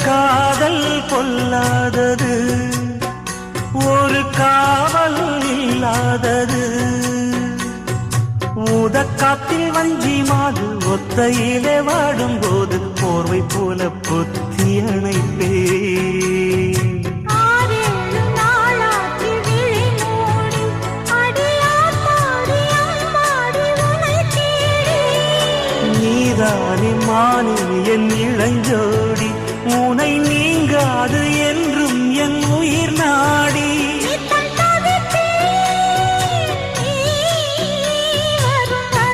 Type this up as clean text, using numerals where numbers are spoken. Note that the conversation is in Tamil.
காதல் பொல்லாதது, ஒரு காவல் இல்லாதது. ஊதக்காத்தில் வஞ்சி மாது ஒத்தையிலே வாடும்போது போர்வை போல பொத்தி அணைப்பே. நீதானே மானே என் இளஞ்சோடி, உனை நீங்காது என்றும் என் உயிர் நாடி.